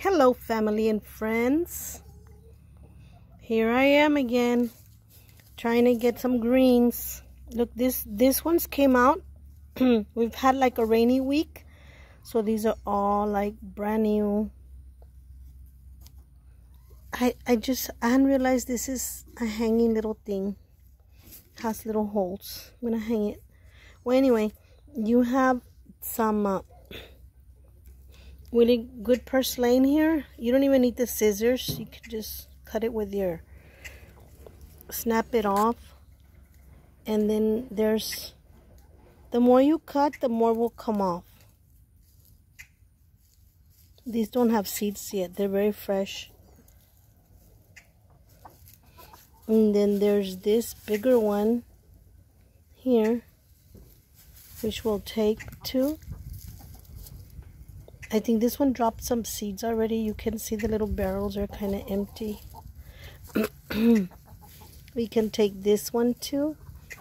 Hello family and friends, here I am again trying to get some greens. Look, this ones came out. We've had like a rainy week, so these are all like brand new. I hadn't realized this is a hanging little thing. It has little holes. I'm gonna hang it. Well, anyway, you have some really good purslane here. You don't even need the scissors. You can just cut it with your, snap it off. And then there's, the more you cut, the more will come off. These don't have seeds yet. They're very fresh. And then there's this bigger one here, which we'll take too. I think this one dropped some seeds already. You can see the little barrels are kind of empty. We can take this one too.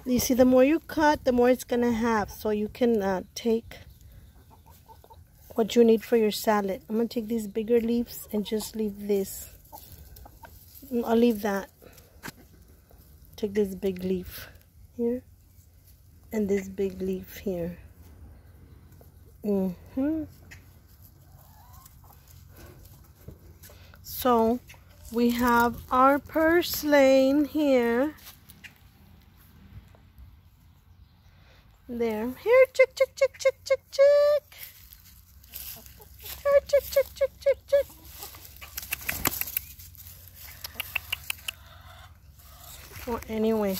You see, the more you cut, the more it's going to have. So you can take what you need for your salad. I'm going to take these bigger leaves and just leave this. I'll leave that. Take this big leaf here. And this big leaf here. So we have our purslane here. There. Here, chick, chick, chick, chick, chick, chick. Here, chick, chick, chick, chick, chick. Well, anyway,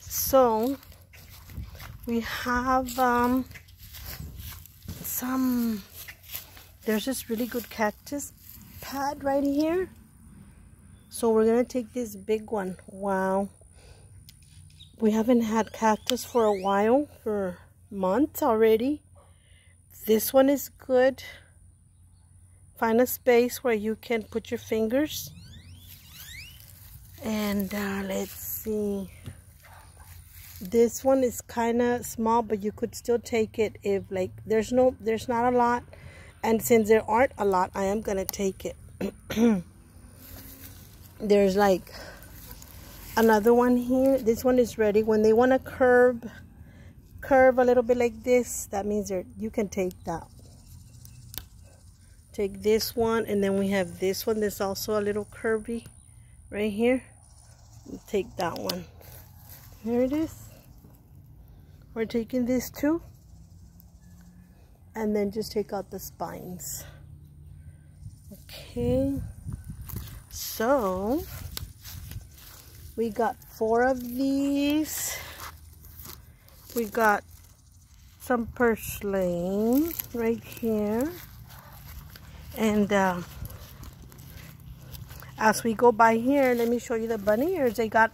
so we have there's this really good cactus pad right here. So we're gonna take this big one. Wow, we haven't had cactus for a while, for months already. This one is good. Find a space where you can put your fingers. And let's see, this one is kind of small, but you could still take it if like there's not a lot. And since there aren't a lot, I am gonna take it. There's like another one here. This one is ready. When they want to curve a little bit like this, that means you can take that. Take this one, and then we have this one that's also a little curvy right here. Take that one. Here it is. We're taking this too. And then just take out the spines. Okay. So we got 4 of these. We got some purslane right here. And as we go by here, let me show you the bunny ears. They got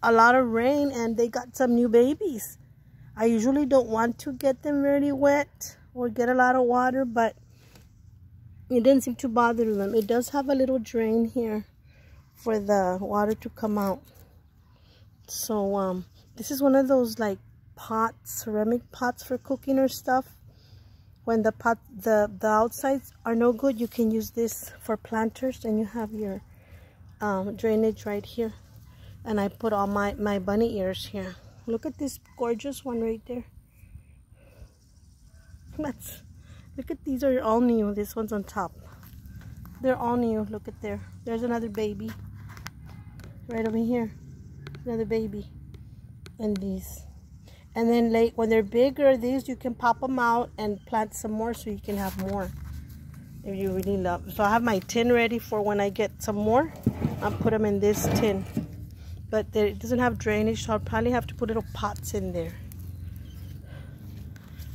a lot of rain and they got some new babies. I usually don't want to get them really wet or get a lot of water, but it didn't seem to bother them. It does have a little drain here for the water to come out. So this is one of those like pots, ceramic pots for cooking or stuff. When the outsides are no good, you can use this for planters, and you have your drainage right here. And I put all my bunny ears here. Look at this gorgeous one right there. Look at these, are all new. This one's on top. They're all new. Look at there. There's another baby right over here. Another baby. And these. And then when they're bigger, these you can pop them out and plant some more, so you can have more if you really love. So I have my tin ready for when I get some more. I'll put them in this tin. But it doesn't have drainage, so I'll probably have to put little pots in there.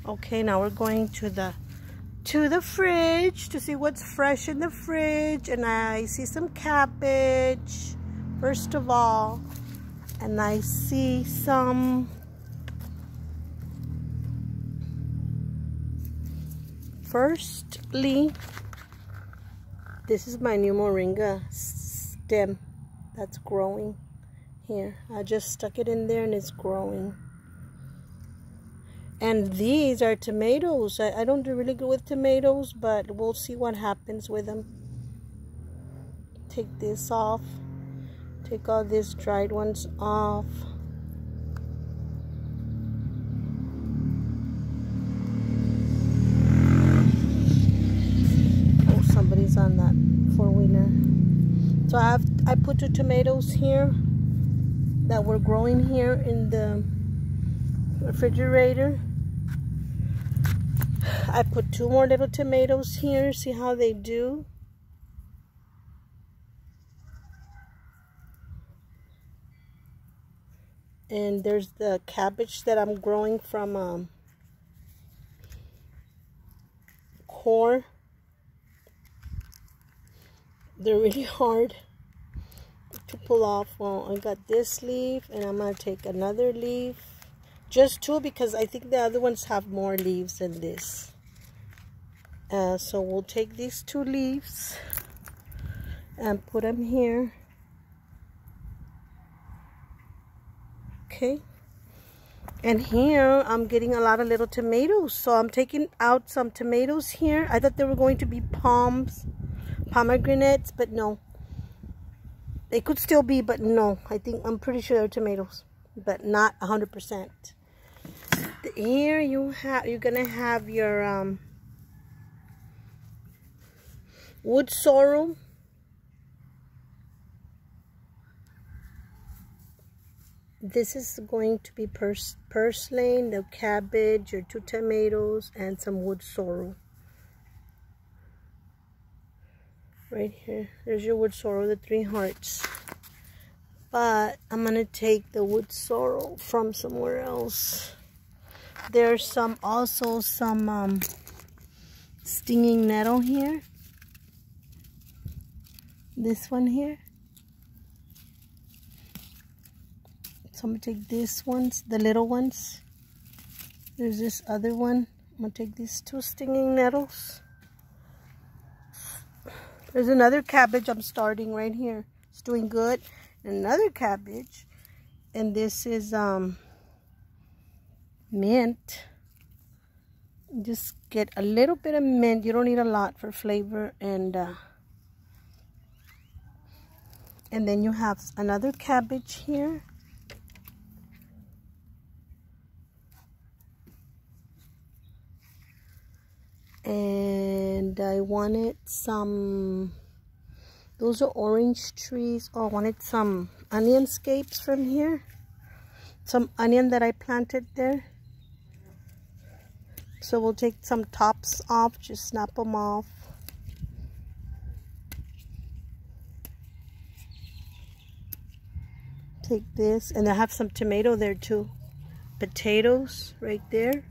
Okay, now we're going to the fridge to see what's fresh in the fridge. And I see some cabbage, first of all. And I see some firstly, this is my new moringa stem that's growing here. I just stuck it in there and it's growing. And these are tomatoes. I don't do really good with tomatoes, but we'll see what happens with them. take this off. Take all these dried ones off. Oh, somebody's on that four-wheeler. So I put the tomatoes here that were growing here in the refrigerator. I put 2 more little tomatoes here. See how they do? And there's the cabbage that I'm growing from core. They're really hard to pull off. Well, I got this leaf, and I'm going to take another leaf. Just 2, because I think the other ones have more leaves than this. So we'll take these 2 leaves and put them here. Okay. And here I'm getting a lot of little tomatoes. So I'm taking out some tomatoes here. I thought they were going to be pomegranates, but no. They could still be, but no. I'm pretty sure they're tomatoes, but not 100%. Here you're gonna have your wood sorrel. This is going to be purslane, the cabbage, your 2 tomatoes, and some wood sorrel. Right here, there's your wood sorrel, the 3 hearts. But I'm gonna take the wood sorrel from somewhere else. There's also some stinging nettle here. This one here. So I'm gonna take these ones, the little ones. There's this other one. I'm gonna take these 2 stinging nettles. There's another cabbage I'm starting right here. It's doing good. Another cabbage. And this is mint. Just get a little bit of mint. You don't need a lot for flavor. And then you have another cabbage here. And I wanted some, those are orange trees. Oh, I wanted some onion scapes from here. Some onion that I planted there. So we'll take some tops off, just snap them off. Take this, and I have some tomato there too. Potatoes right there.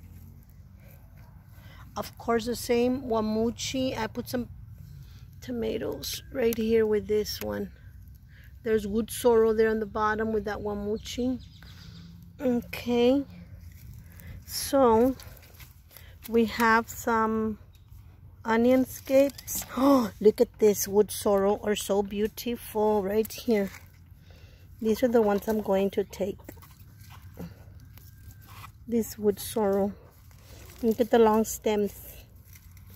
Of course, the same wamuchi. I put some tomatoes right here with this one. There's wood sorrel there on the bottom with that wamuchi. Okay. So, we have some onion scapes. Oh, look at this. Wood sorrel are so beautiful right here. These are the ones I'm going to take. This wood sorrel. Look at the long stems.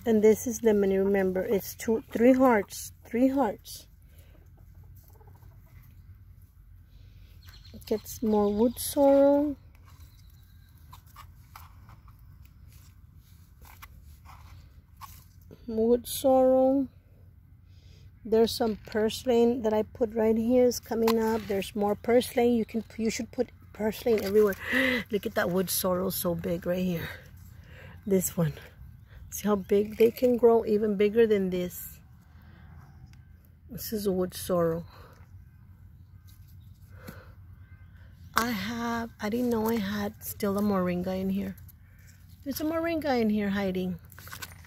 And this is lemon, remember. It's 3 hearts. 3 hearts. Get some more wood sorrel. Wood sorrel. There's some purslane that I put right here. Is coming up. There's more purslane. You should put purslane everywhere. Look at that wood sorrel, so big right here. This one. See how big they can grow, even bigger than this. This is a wood sorrel. I didn't know I had still a moringa in here. There's a moringa in here hiding.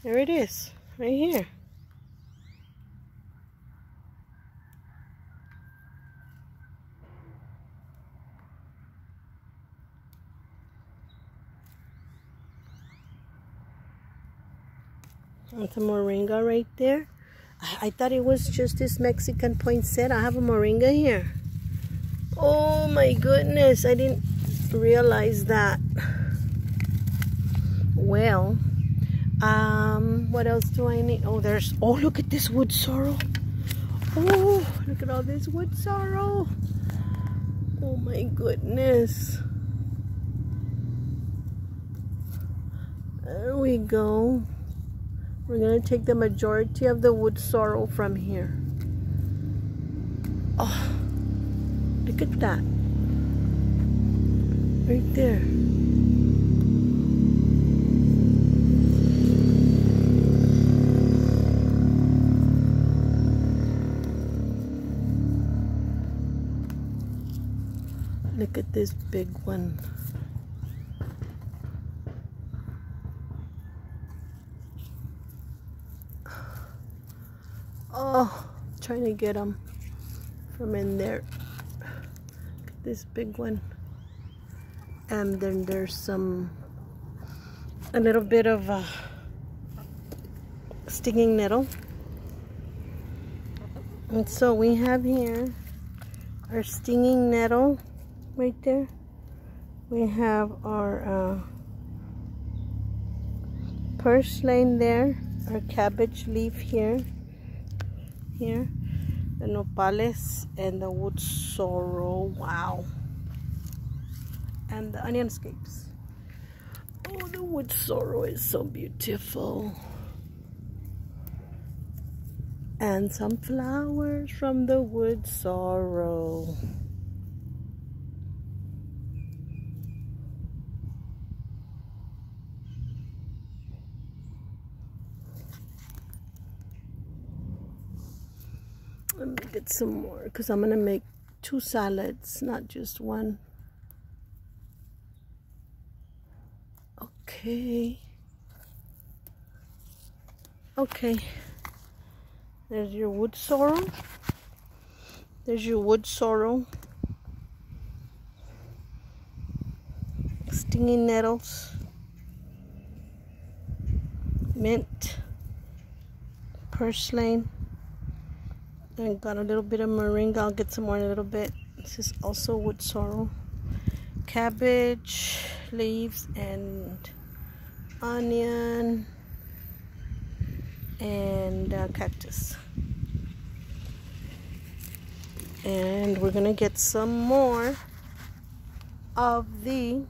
There it is, right here. That's a moringa right there. I thought it was just this Mexican poinsettia. I have a moringa here. Oh my goodness, I didn't realize that. Well, what else do I need? Oh, look at this wood sorrel. Oh, look at all this wood sorrel. Oh my goodness. There we go. We're going to take the majority of the wood sorrel from here. Oh, look at that. Right there. Look at this big one. Oh, trying to get them from in there. Look at this big one. And then there's a little bit of stinging nettle. And so we have here our stinging nettle right there. We have our purslane there, our cabbage leaf here, the nopales, and the wood sorrel. Wow. And the onion scapes. Oh, the wood sorrel is so beautiful. And some flowers from the wood sorrel. Let me get some more because I'm gonna make 2 salads, not just one. Okay. There's your wood sorrel. There's your wood sorrel. Stinging nettles. Mint. Purslane. I got a little bit of moringa. I'll get some more in a little bit. This is also wood sorrel. Cabbage leaves and onion and cactus. And we're gonna get some more of the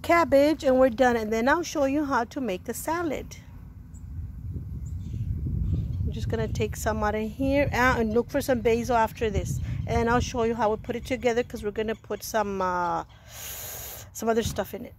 cabbage and we're done. And then I'll show you how to make the salad. I'm just gonna take some out of here and look for some basil after this. And I'll show you how we put it together because we're gonna put some other stuff in it.